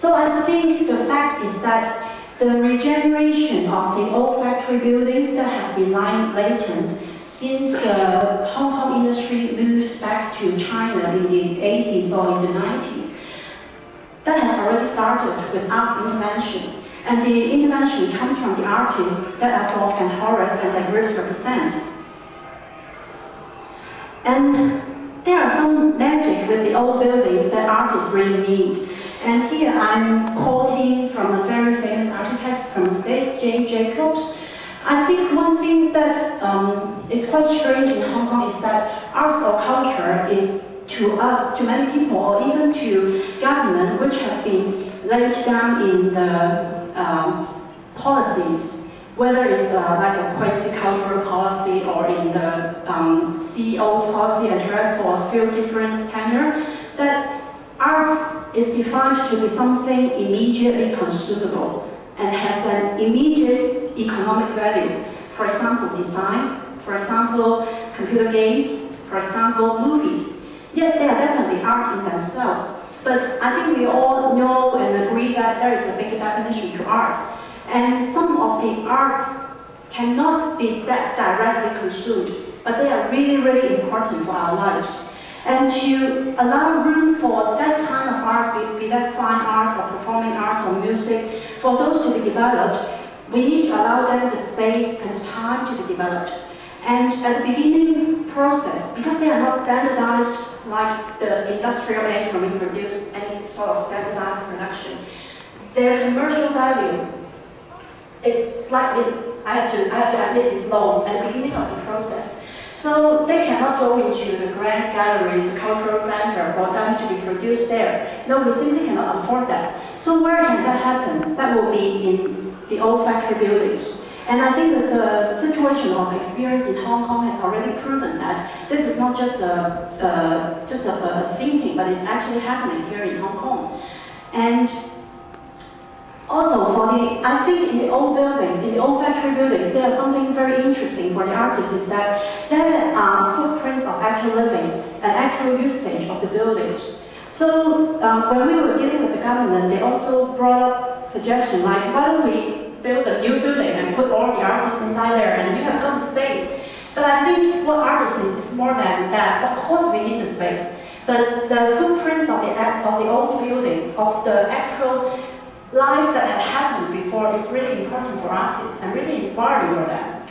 So I think the fact is that the regeneration of the old factory buildings that have been lying latent since the Hong Kong industry moved back to China in the 80s or in the 90s, that has already started with art intervention. And the intervention comes from the artists that Adolf and Horace and their groups represent. And there are some magic with the old buildings that artists really need. And here I'm quoting from a very famous architect from space, Jane Jacobs. I think one thing that is quite strange in Hong Kong is that art or culture is to us, to many people, or even to government, which has been laid down in the policies, whether it's like a quasi-cultural policy or in the CEO's policy address for a few different tenure, that art is defined to be something immediately consumable and has an immediate economic value. For example, design, for example, computer games, for example, movies. Yes, they are definitely art in themselves, but I think we all know and agree that there is a bigger definition to art. And some of the art cannot be that directly consumed, but they are really, really important for our lives. And to allow room for that kind of art, be that fine art or performing arts or music, for those to be developed, we need to allow them the space and the time to be developed. And at the beginning process, because they are not standardized like the industrial age when we produce any sort of standardized production, their commercial value is slightly, I have to admit, is low at the beginning of the process. So they cannot go into the grand galleries, the cultural center, for them to be produced there. No, we simply cannot afford that. So where can that happen? That will be in the old factory buildings. And I think that the situation of experience in Hong Kong has already proven that this is not just a thinking, but it's actually happening here in Hong Kong. And also, I think in the old buildings, in the old factory buildings, there is something very interesting for the artists is that there are footprints of actual living and actual usage of the buildings. So when we were dealing with the government, they also brought up suggestions like, why don't we build a new building and put all the artists inside there and we have got the space. But I think what artists is more than that. Of course we need the space, but the footprints of the old buildings, of the actual life that had happened before is really important for artists and really inspiring for them.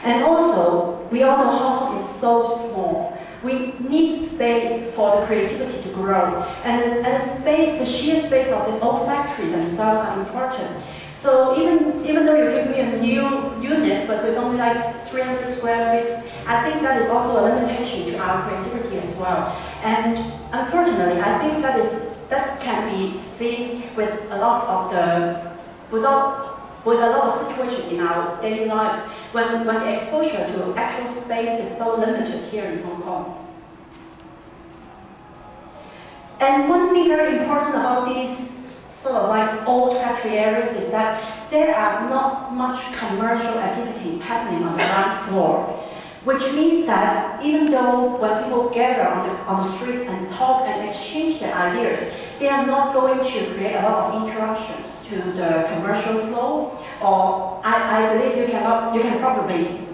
And also, we all know Hong Kong is so small. We need space for the creativity to grow. And the sheer space of the old factory themselves are important. So even though you give me a new unit, but with only like 300 square feet, I think that is also a limitation to our creativity as well. And unfortunately, I think that can be seen with a lot of situations in our daily lives when the exposure to actual space is so limited here in Hong Kong. And one thing very important about these sort of like old factory areas is that there are not much commercial activities happening on the ground floor, which means that even though when people gather on the streets and talk and exchange their ideas, they are not going to create a lot of interruptions to the commercial flow. Or I believe you can probably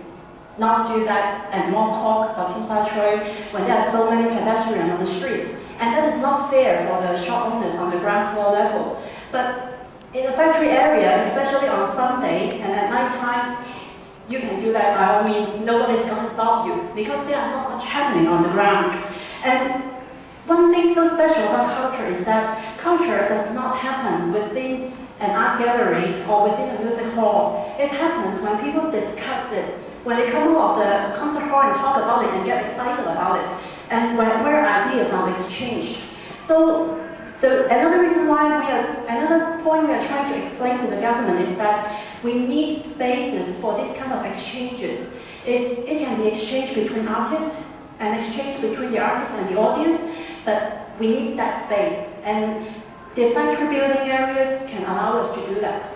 not do that at Mong Kok or Tsim Sha Tsui when there are so many pedestrians on the streets. And that is not fair for the shop owners on the ground floor level. But in the factory area, especially on Sunday and at night time, you can do that by all means. Nobody's going to stop you because there are not much happening on the ground. And one thing so special about culture is that culture does not happen within an art gallery or within a music hall. It happens when people discuss it, when they come out of the concert hall and talk about it and get excited about it, and where ideas are exchanged. So another point we are trying to explain to the government is that we need spaces for this kind of exchanges. It can be exchanged between artists and exchange between the artist and the audience, but we need that space. And the factory building areas can allow us to do that.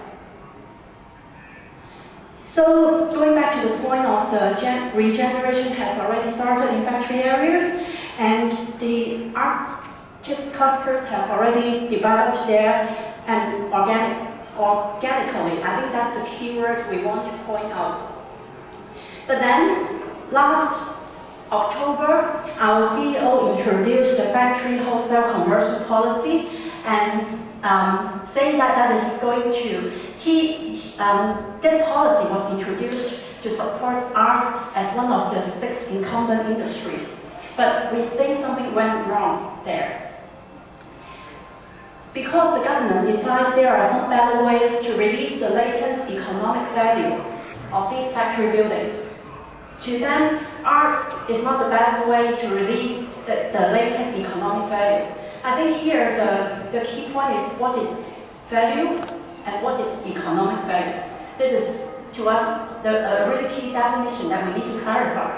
So going back to the point of the regeneration has already started in factory areas, and the art clusters have already developed there. and organically. I think that's the key word we want to point out. But then, last October, our CEO introduced the factory wholesale commercial policy and saying that is going to, this policy was introduced to support art as one of the 6 incumbent industries. But we think something went wrong there. Because the government decides there are some better ways to release the latent economic value of these factory buildings. To them, art is not the best way to release the latent economic value. I think here the key point is what is value and what is economic value. This is, to us, a really key definition that we need to clarify.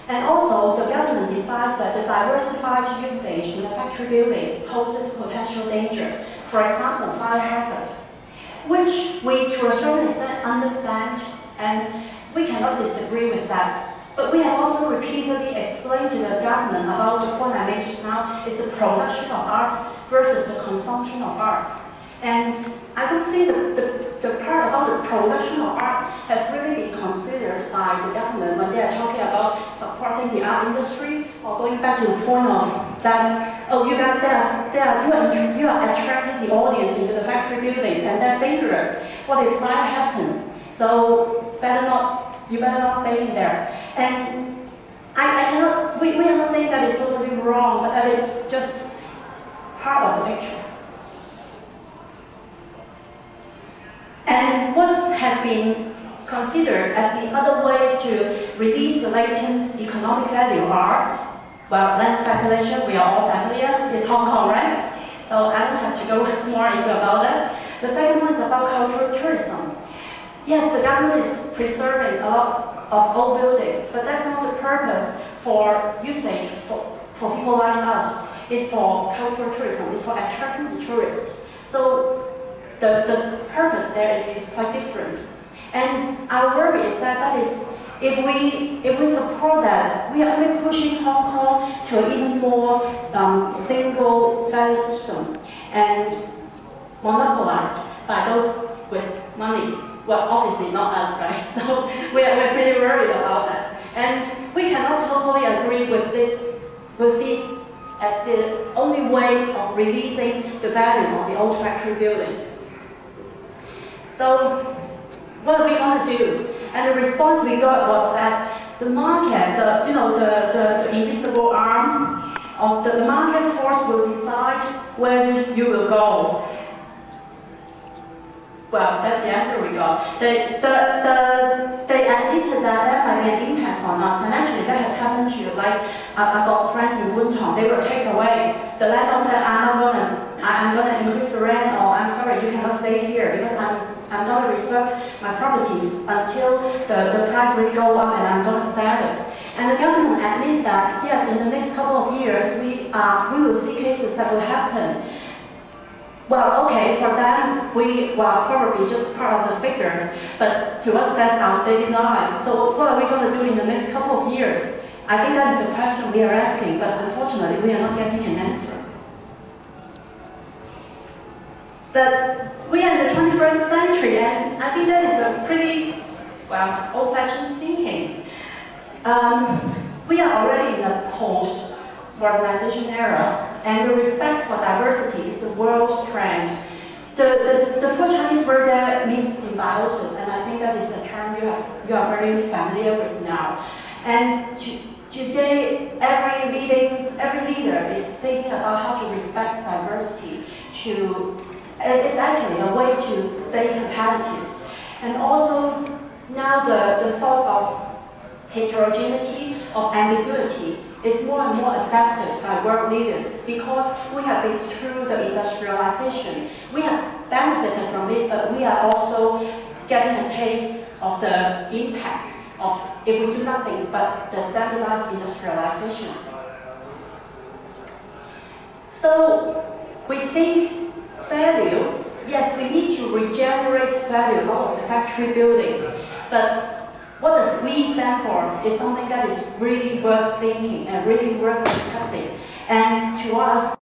And also, the government decides that the diversified usage in the factory buildings poses potential danger. For example, fire hazard, which we, to a certain extent, understand, and we cannot disagree with that. But we have also repeatedly explained to the government about the point I made just now is the production of art versus the consumption of art. And I don't think the part about the production of art has really been considered by the government when they are talking about supporting the art industry, or going back to the point of that, oh, you guys, you are attracting the audience into the factory buildings, and that's dangerous. What if fire happens? So you better not stay in there. And I cannot, we are not saying that is totally wrong, but that is just part of the picture. And what has been considered as the other ways to release the latent economic value are, well, land speculation, we are all familiar, it's Hong Kong, right? So I don't have to go more into about that. The second one is about cultural tourism. Yes, the government is preserving a lot of old buildings, but that's not the purpose for usage for people like us. It's for cultural tourism, it's for attracting the tourists. So the purpose there is quite different. And our worry is that is, if we support that, we are only pushing Hong Kong to an even more single value system and monopolized by those with money. Well, obviously not us, right? So we're pretty worried about that. And we cannot totally agree with these as the only ways of releasing the value of the old factory buildings. So what are we going to do? And the response we got was that the market, the invisible arm of the market force will decide where you will go. Well, that's the answer we got. They admitted that there might be an impact on us, and actually that has happened to, like, I got friends in Wuntong, they were taken away. The landlord said, I'm gonna increase the rent, or I'm sorry, you cannot stay here because I'm gonna reserve my property until the price will go up and I'm gonna sell it. And the government admit that, yes, in the next couple of years, we will see cases that will happen. Well, okay, for them, we were probably just part of the figures, but to us, that's our daily life. So what are we going to do in the next couple of years? I think that is the question we are asking, but unfortunately, we are not getting an answer. But we are in the 21st century, and I think that is a pretty, well, old-fashioned thinking. We are already in a post-modernization era, and the respect for diversity is the world's trend. The full Chinese word there means symbiosis, and I think that is a term you are very familiar with now. And today, every leader is thinking about how to respect diversity. It's actually a way to stay competitive. And also, now the thought of heterogeneity, of ambiguity, is more and more accepted by world leaders because we have been through the industrialization. We have benefited from it, but we are also getting a taste of the impact of if we do nothing but the standardized industrialization. So we think value, yes, we need to regenerate value out of the factory buildings, but what does we stand for is something that is really worth thinking and really worth discussing. And to us,